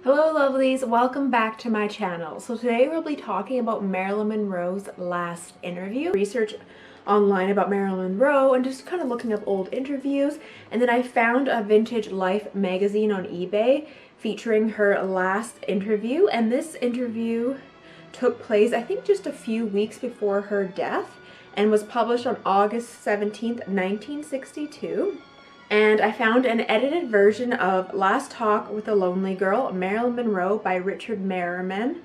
Hello lovelies, welcome back to my channel. So today we'll be talking about Marilyn Monroe's last interview. Research online about Marilyn Monroe and just kind of looking up old interviews, and then I found a vintage Life magazine on eBay featuring her last interview, and this interview took place I think just a few weeks before her death and was published on August 17th, 1962. And I found an edited version of Last Talk with a Lonely Girl, Marilyn Monroe by Richard Meryman,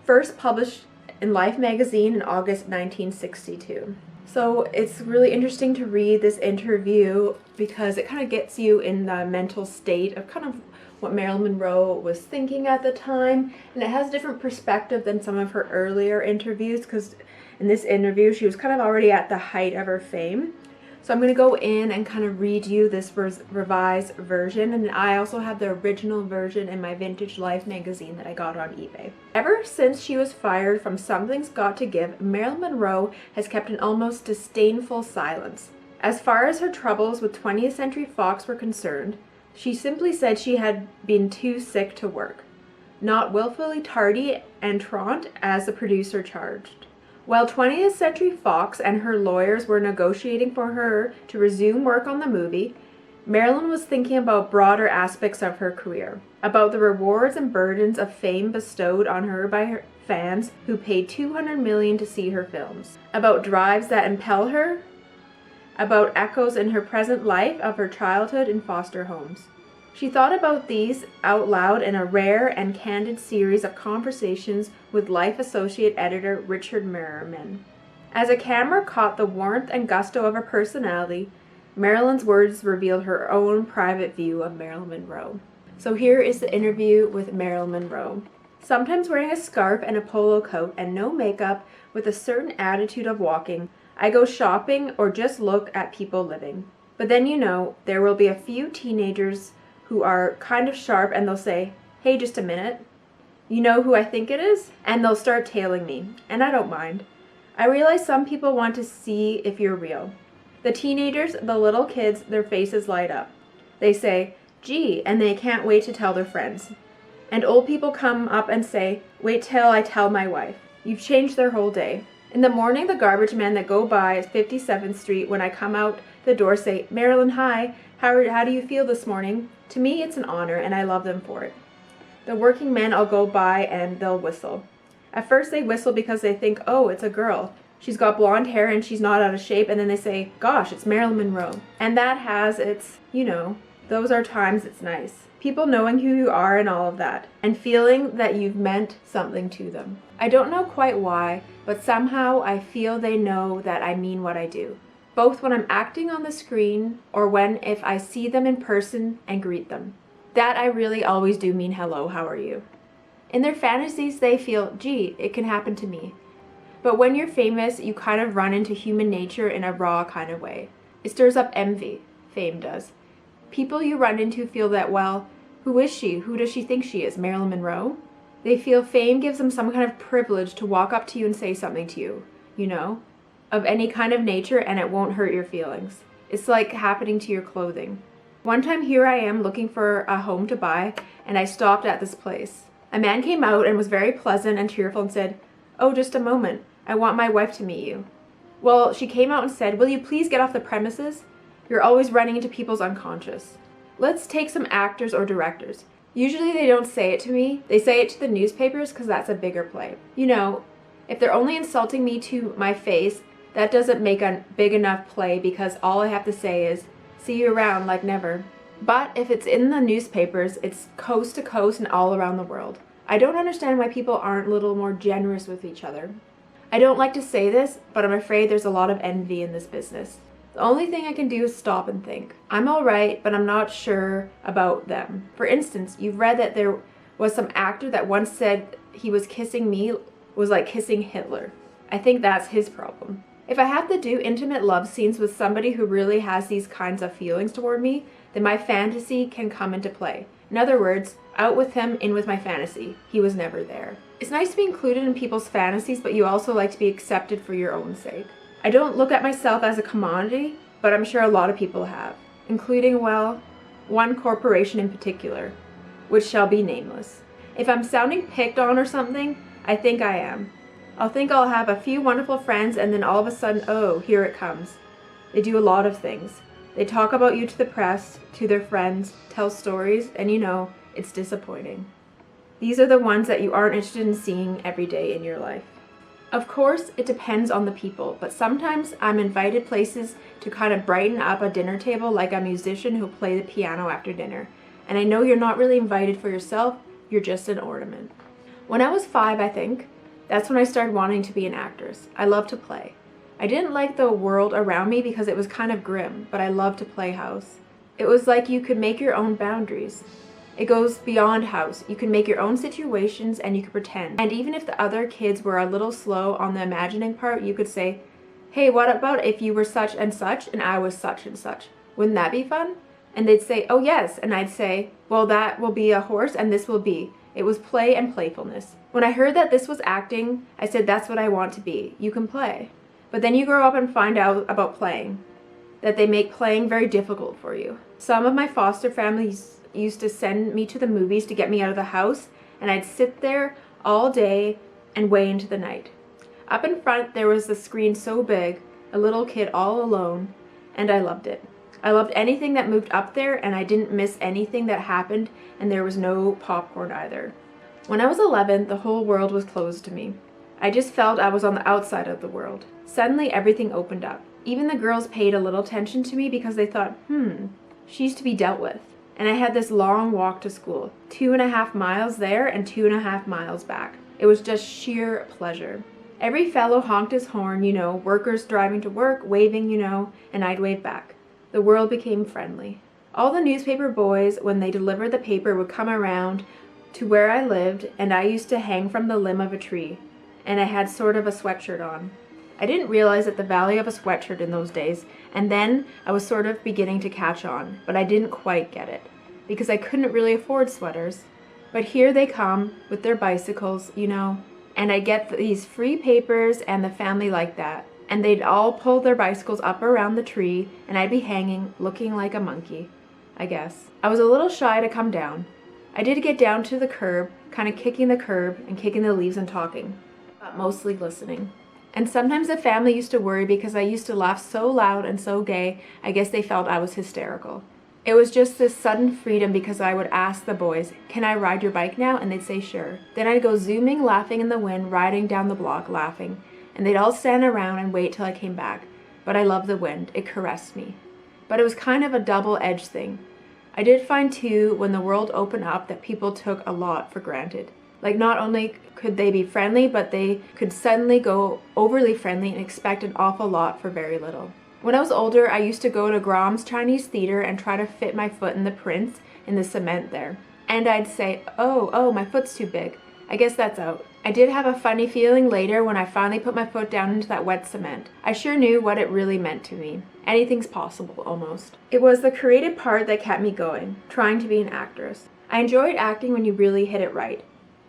first published in Life magazine in August 1962. So it's really interesting to read this interview because it kind of gets you in the mental state of kind of what Marilyn Monroe was thinking at the time, and it has a different perspective than some of her earlier interviews because in this interview she was kind of already at the height of her fame. So I'm going to go in and kind of read you this revised version, and I also have the original version in my Vintage Life magazine that I got on eBay. Ever since she was fired from Something's Got to Give, Marilyn Monroe has kept an almost disdainful silence. As far as her troubles with 20th Century Fox were concerned, she simply said she had been too sick to work, not willfully tardy and truant as the producer charged. While 20th Century Fox and her lawyers were negotiating for her to resume work on the movie, Marilyn was thinking about broader aspects of her career, about the rewards and burdens of fame bestowed on her by her fans who paid $200 million to see her films, about drives that impel her, about echoes in her present life of her childhood in foster homes. She thought about these out loud in a rare and candid series of conversations with Life associate editor Richard Meryman. As a camera caught the warmth and gusto of her personality, Marilyn's words revealed her own private view of Marilyn Monroe. So here is the interview with Marilyn Monroe. Sometimes wearing a scarf and a polo coat and no makeup, with a certain attitude of walking, I go shopping or just look at people living. But then there will be a few teenagers who are kind of sharp and they'll say, "Hey, just a minute. You know who I think it is?" And they'll start tailing me, and I don't mind. I realize some people want to see if you're real. The teenagers, the little kids, their faces light up. They say, "Gee," and they can't wait to tell their friends. And old people come up and say, "Wait till I tell my wife." You've changed their whole day. In the morning, the garbage men that go by 57th Street when I come out the door say, "Marilyn, hi, how do you feel this morning?" To me, it's an honor, and I love them for it. The working men all go by and they'll whistle. At first they whistle because they think, "Oh, it's a girl. She's got blonde hair and she's not out of shape," and then they say, "Gosh, it's Marilyn Monroe." And that has its, those are times it's nice. People knowing who you are and all of that, and feeling that you've meant something to them. I don't know quite why, but somehow I feel they know that I mean what I do. Both when I'm acting on the screen or if I see them in person and greet them. That I really always do mean hello, how are you? In their fantasies they feel, gee, it can happen to me. But when you're famous, you kind of run into human nature in a raw kind of way. It stirs up envy, fame does. People you run into feel that, well, who is she? Who does she think she is? Marilyn Monroe? They feel fame gives them some kind of privilege to walk up to you and say something to you, of any kind of nature, and it won't hurt your feelings. It's like happening to your clothing. One time here I am looking for a home to buy, and I stopped at this place. A man came out and was very pleasant and cheerful and said, "Oh, just a moment. I want my wife to meet you." Well, she came out and said, "Will you please get off the premises? You're always running into people's unconscious." Let's take some actors or directors. Usually they don't say it to me. They say it to the newspapers because that's a bigger play. If they're only insulting me to my face, that doesn't make a big enough play because all I have to say is, "See you around," like never. But if it's in the newspapers, it's coast to coast and all around the world. I don't understand why people aren't a little more generous with each other. I don't like to say this, but I'm afraid there's a lot of envy in this business. The only thing I can do is stop and think. I'm alright, but I'm not sure about them. For instance, you've read that there was some actor that once said he was kissing me was like kissing Hitler. I think that's his problem. If I have to do intimate love scenes with somebody who really has these kinds of feelings toward me, then my fantasy can come into play. In other words, out with him, in with my fantasy. He was never there. It's nice to be included in people's fantasies, but you also like to be accepted for your own sake. I don't look at myself as a commodity, but I'm sure a lot of people have, including, well, one corporation in particular, which shall be nameless. If I'm sounding picked on or something, I think I am. I'll think I'll have a few wonderful friends and then all of a sudden, oh, here it comes. They do a lot of things. They talk about you to the press, to their friends, tell stories, and you know, it's disappointing. These are the ones that you aren't interested in seeing every day in your life. Of course, it depends on the people, but sometimes I'm invited places to kind of brighten up a dinner table like a musician who'll play the piano after dinner. And I know you're not really invited for yourself, you're just an ornament. When I was 5, I think, that's when I started wanting to be an actress. I love to play. I didn't like the world around me because it was kind of grim, but I loved to play house. It was like you could make your own boundaries. It goes beyond house. You can make your own situations and you can pretend. And even if the other kids were a little slow on the imagining part, you could say, hey, what about if you were such and I was such and such? Wouldn't that be fun? And they'd say, oh yes. And I'd say, well, that will be a horse and this will be. It was play and playfulness. When I heard that this was acting, I said, that's what I want to be. You can play. But then you grow up and find out about playing, that they make playing very difficult for you. Some of my foster families used to send me to the movies to get me out of the house, and I'd sit there all day and way into the night. Up in front there was the screen so big, a little kid all alone, and I loved it. I loved anything that moved up there, and I didn't miss anything that happened, and there was no popcorn either. When I was 11, the whole world was closed to me. I just felt I was on the outside of the world. Suddenly everything opened up. Even the girls paid a little attention to me because they thought, she's to be dealt with. And I had this long walk to school, 2.5 miles there and 2.5 miles back. It was just sheer pleasure. Every fellow honked his horn, you know, workers driving to work, waving, you know, and I'd wave back. The world became friendly. All the newspaper boys, when they delivered the paper, would come around to where I lived, and I used to hang from the limb of a tree, and I had sort of a sweatshirt on. I didn't realize that the value of a sweatshirt in those days, and then I was sort of beginning to catch on, but I didn't quite get it, because I couldn't really afford sweaters. But here they come with their bicycles, you know, and I get these free papers and the family like that, and they'd all pull their bicycles up around the tree, and I'd be hanging, looking like a monkey, I guess. I was a little shy to come down. I did get down to the curb, kind of kicking the curb and kicking the leaves and talking, but mostly listening. And sometimes the family used to worry because I used to laugh so loud and so gay, I guess they felt I was hysterical. It was just this sudden freedom because I would ask the boys, can I ride your bike now? And they'd say, sure. Then I'd go zooming, laughing in the wind, riding down the block, laughing. And they'd all stand around and wait till I came back. But I loved the wind. It caressed me. But it was kind of a double-edged thing. I did find too, when the world opened up, that people took a lot for granted. Like, not only could they be friendly, but they could suddenly go overly friendly and expect an awful lot for very little. When I was older, I used to go to Grom's Chinese theater and try to fit my foot in the prints in the cement there. And I'd say, oh, my foot's too big. I guess that's out. I did have a funny feeling later when I finally put my foot down into that wet cement. I sure knew what it really meant to me. Anything's possible, almost. It was the creative part that kept me going, trying to be an actress. I enjoyed acting when you really hit it right.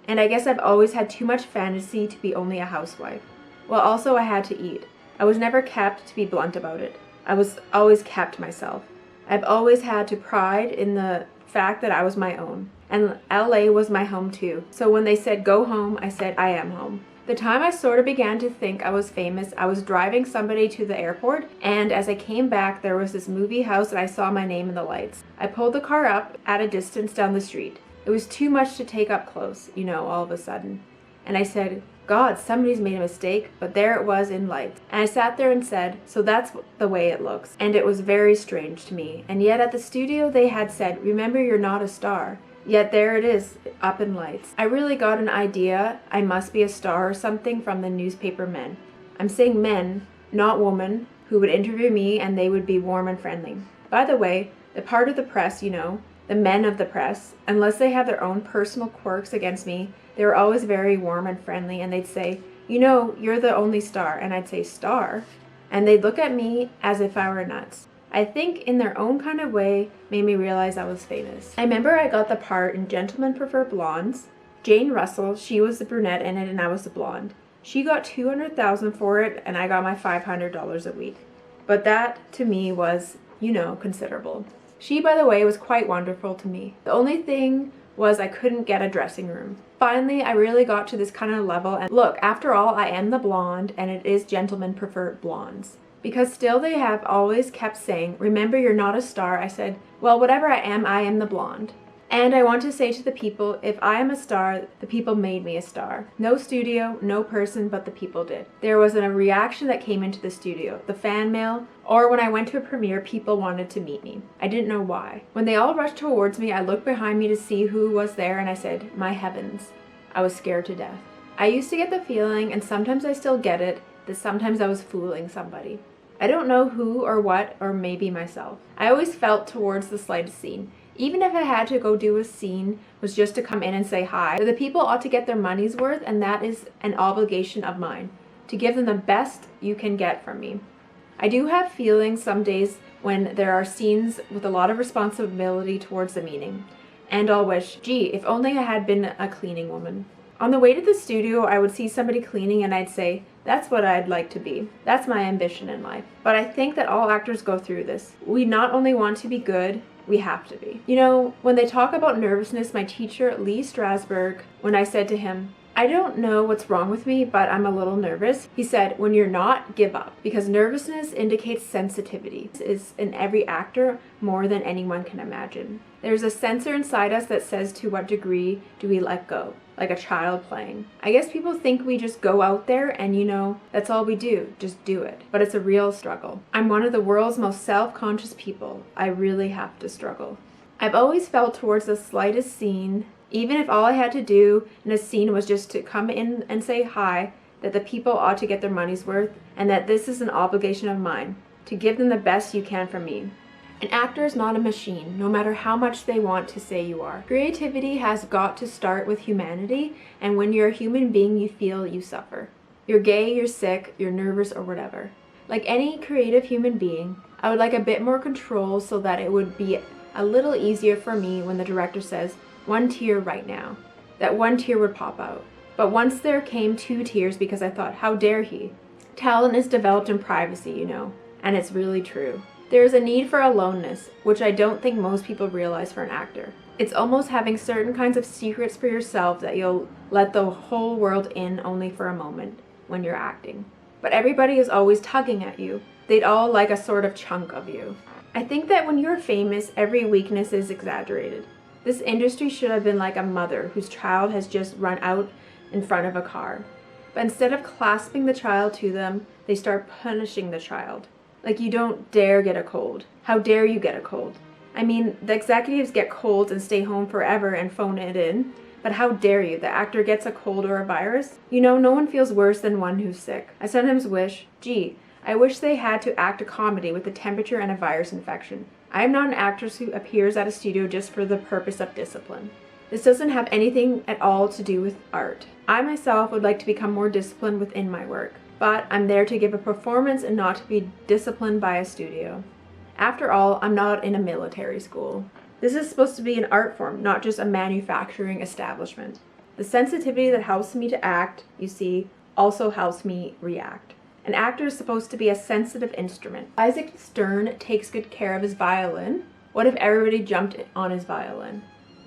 And I guess I've always had too much fantasy to be only a housewife. Well, also I had to eat. I was never kept, to be blunt about it. I was always kept myself. I've always had to pride in the fact that I was my own. And LA was my home too. So when they said go home, I said I am home. The time I sort of began to think I was famous, I was driving somebody to the airport, and as I came back, there was this movie house and I saw my name in the lights. I pulled the car up at a distance down the street. It was too much to take up close, you know, all of a sudden. And I said, God, somebody's made a mistake, but there it was in lights. And I sat there and said, so that's the way it looks. And it was very strange to me. And yet at the studio they had said, remember, you're not a star. Yet there it is, up in lights. I really got an idea I must be a star or something from the newspaper men. I'm saying men, not women, who would interview me and they would be warm and friendly. By the way, the part of the press, you know, the men of the press, unless they have their own personal quirks against me, they were always very warm and friendly, and they'd say, you know, you're the only star. And I'd say, star? And they'd look at me as if I were nuts. I think in their own kind of way made me realize I was famous. I remember I got the part in Gentlemen Prefer Blondes. Jane Russell, she was the brunette in it and I was the blonde. She got $200,000 for it and I got my $500 a week. But that, to me, was, you know, considerable. She, by the way, was quite wonderful to me. The only thing was I couldn't get a dressing room. Finally, I really got to this kind of level, and look, after all, I am the blonde, and it is gentlemen prefer blondes. Because still they have always kept saying, remember you're not a star, I said, well, whatever I am the blonde. And I want to say to the people, if I am a star, the people made me a star. No studio, no person, but the people did. There was a reaction that came into the studio, the fan mail, or when I went to a premiere, people wanted to meet me. I didn't know why. When they all rushed towards me, I looked behind me to see who was there, and I said, my heavens, I was scared to death. I used to get the feeling, and sometimes I still get it, that sometimes I was fooling somebody. I don't know who or what, or maybe myself. I always felt towards the slightest scene. Even if I had to go do a scene, was just to come in and say hi. The people ought to get their money's worth, and that is an obligation of mine, to give them the best you can get from me. I do have feelings some days when there are scenes with a lot of responsibility towards the meaning, and I'll wish, gee, if only I had been a cleaning woman. On the way to the studio, I would see somebody cleaning and I'd say, that's what I'd like to be. That's my ambition in life. But I think that all actors go through this. We not only want to be good, we have to be. You know, when they talk about nervousness, my teacher, Lee Strasberg, when I said to him, I don't know what's wrong with me, but I'm a little nervous. He said, when you're not, give up. Because nervousness indicates sensitivity. This is in every actor more than anyone can imagine. There's a sensor inside us that says to what degree do we let go, like a child playing. I guess people think we just go out there and that's all we do, just do it. But it's a real struggle. I'm one of the world's most self-conscious people. I really have to struggle. I've always felt towards the slightest scene, even if all I had to do in a scene was just to come in and say hi, that the people ought to get their money's worth, and that this is an obligation of mine, to give them the best you can from me. An actor is not a machine, no matter how much they want to say you are. Creativity has got to start with humanity, and when you're a human being, you feel you suffer. You're gay, you're sick, you're nervous, or whatever. Like any creative human being, I would like a bit more control so that it would be a little easier for me when the director says, 1 tear right now. That 1 tear would pop out. But once there came 2 tears because I thought, how dare he? Talent is developed in privacy, and it's really true. There is a need for aloneness, which I don't think most people realize for an actor. It's almost having certain kinds of secrets for yourself that you'll let the whole world in only for a moment when you're acting. But everybody is always tugging at you. They'd all like a sort of chunk of you. I think that when you're famous, every weakness is exaggerated. This industry should have been like a mother whose child has just run out in front of a car. But instead of clasping the child to them, they start punishing the child. Like, you don't dare get a cold. How dare you get a cold? I mean, the executives get colds and stay home forever and phone it in. But how dare you? The actor gets a cold or a virus? No one feels worse than one who's sick. I sometimes wish, gee, I wish they had to act a comedy with a temperature and a virus infection. I am not an actress who appears at a studio just for the purpose of discipline. This doesn't have anything at all to do with art. I myself would like to become more disciplined within my work, but I'm there to give a performance and not to be disciplined by a studio. After all, I'm not in a military school. This is supposed to be an art form, not just a manufacturing establishment. The sensitivity that helps me to act, you see, also helps me react. An actor is supposed to be a sensitive instrument. Isaac Stern takes good care of his violin. What if everybody jumped on his violin?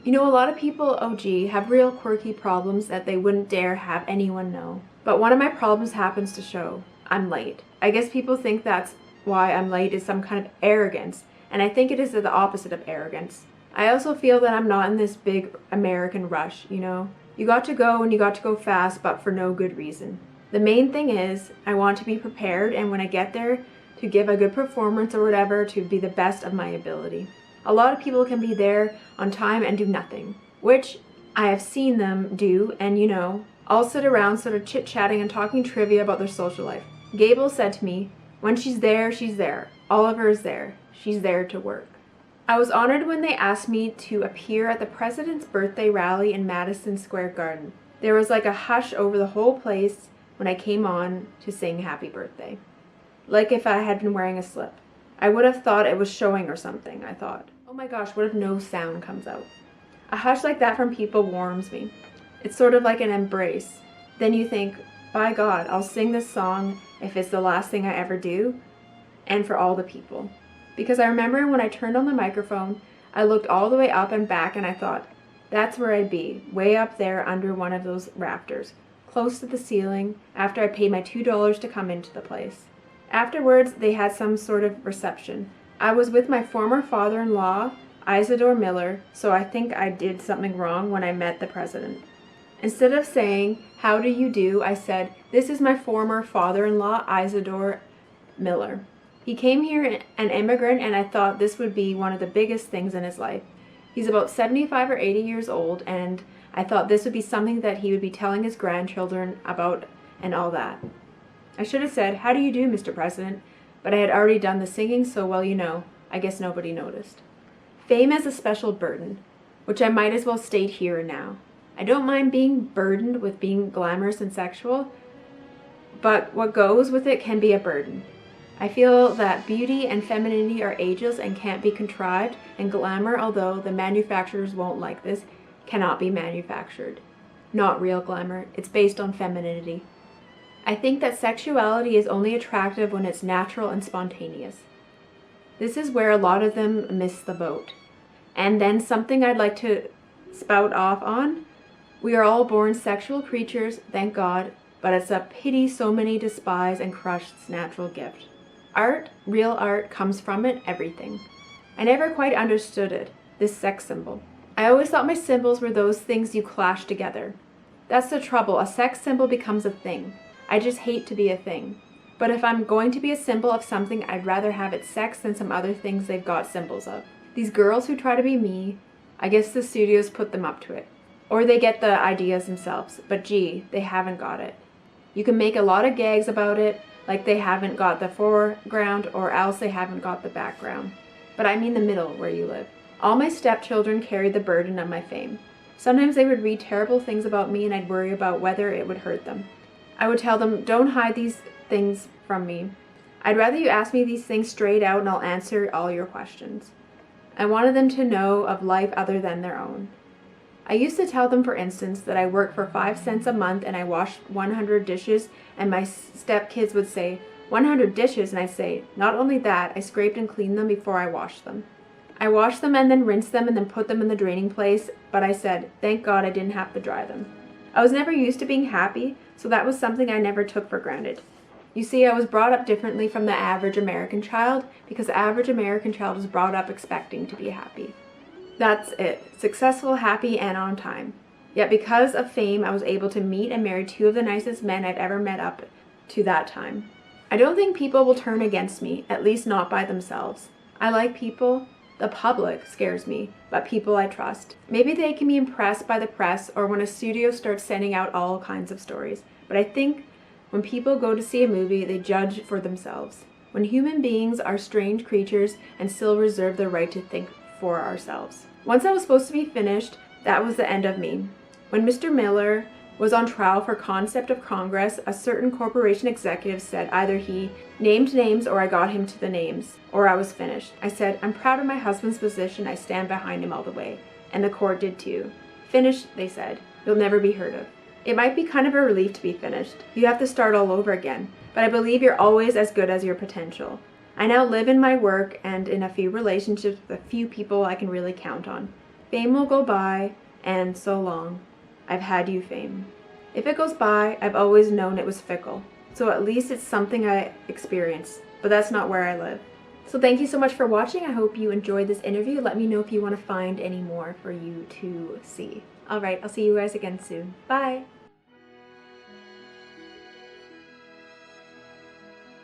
A lot of people, have real quirky problems that they wouldn't dare have anyone know. But one of my problems happens to show. I'm late. I guess people think that's why I'm late is some kind of arrogance, and I think it is the opposite of arrogance. I also feel that I'm not in this big American rush, You got to go and you got to go fast, but for no good reason. The main thing is, I want to be prepared, and when I get there, to give a good performance or whatever, to be the best of my ability. A lot of people can be there on time and do nothing, which I have seen them do, and all sit around sort of chit-chatting and talking trivia about their social life. Gable said to me, when she's there, she's there. Oliver is there. She's there to work. I was honored when they asked me to appear at the president's birthday rally in Madison Square Garden. There was like a hush over the whole place when I came on to sing happy birthday. Like if I had been wearing a slip. I would have thought it was showing or something, I thought. Oh my gosh, what if no sound comes out? A hush like that from people warms me. It's sort of like an embrace. Then you think, by God, I'll sing this song if it's the last thing I ever do, and for all the people. because I remember when I turned on the microphone, I looked all the way up and back and I thought, that's where I'd be, way up there under one of those rafters, close to the ceiling, after I paid my $2 to come into the place. Afterwards, they had some sort of reception. I was with my former father-in-law, Isidore Miller, so I think I did something wrong when I met the president. Instead of saying, "How do you do?" I said, "This is my former father-in-law, Isidore Miller. He came here an immigrant, and I thought this would be one of the biggest things in his life. He's about 75 or 80 years old, and I thought this would be something that he would be telling his grandchildren about and all that." I should have said, "How do you do, Mr. President?" But I had already done the singing, so well, you know, I guess nobody noticed. Fame is a special burden, which I might as well state here and now. I don't mind being burdened with being glamorous and sexual, but what goes with it can be a burden. I feel that beauty and femininity are ageless and can't be contrived, and glamour, although the manufacturers won't like this, cannot be manufactured. Not real glamour, it's based on femininity. I think that sexuality is only attractive when it's natural and spontaneous. This is where a lot of them miss the boat. And then something I'd like to spout off on. We are all born sexual creatures, thank God, but it's a pity so many despise and crush this natural gift. Art, real art, comes from it, everything. I never quite understood it, this sex symbol. I always thought my symbols were those things you clash together. That's the trouble, a sex symbol becomes a thing. I just hate to be a thing. But if I'm going to be a symbol of something, I'd rather have it sex than some other things they've got symbols of. These girls who try to be me, I guess the studios put them up to it. Or they get the ideas themselves, but gee, they haven't got it. You can make a lot of gags about it, like they haven't got the foreground or else they haven't got the background. But I mean the middle, where you live. All my stepchildren carried the burden of my fame. Sometimes they would read terrible things about me and I'd worry about whether it would hurt them. I would tell them, "Don't hide these things from me. I'd rather you ask me these things straight out and I'll answer all your questions." I wanted them to know of life other than their own. I used to tell them, for instance, that I work for 5 cents a month and I wash 100 dishes, and my stepkids would say, 100 dishes? And I'd say, not only that, I scraped and cleaned them before I washed them. I washed them and then rinsed them and then put them in the draining place, but I said, thank God I didn't have to dry them. I was never used to being happy, so that was something I never took for granted. You see, I was brought up differently from the average American child, because the average American child is brought up expecting to be happy. That's it. Successful, happy, and on time. Yet because of fame, I was able to meet and marry 2 of the nicest men I've ever met up to that time. I don't think people will turn against me, at least not by themselves. I like people. The public scares me, but people I trust. Maybe they can be impressed by the press or when a studio starts sending out all kinds of stories. But I think when people go to see a movie, they judge for themselves. When human beings are strange creatures and still reserve the right to think for ourselves. Once I was supposed to be finished, that was the end of me. When Mr. Miller was on trial for contempt of Congress, a certain corporation executive said either he named names or I got him to the names, or I was finished. I said, I'm proud of my husband's position, I stand behind him all the way. And the court did too. Finished, they said. You'll never be heard of. It might be kind of a relief to be finished. You have to start all over again. But I believe you're always as good as your potential. I now live in my work and in a few relationships with a few people I can really count on. Fame will go by, and so long. I've had you, fame. If it goes by, I've always known it was fickle. So at least it's something I experienced, but that's not where I live. So thank you so much for watching. I hope you enjoyed this interview. Let me know if you want to find any more for you to see. All right, I'll see you guys again soon. Bye.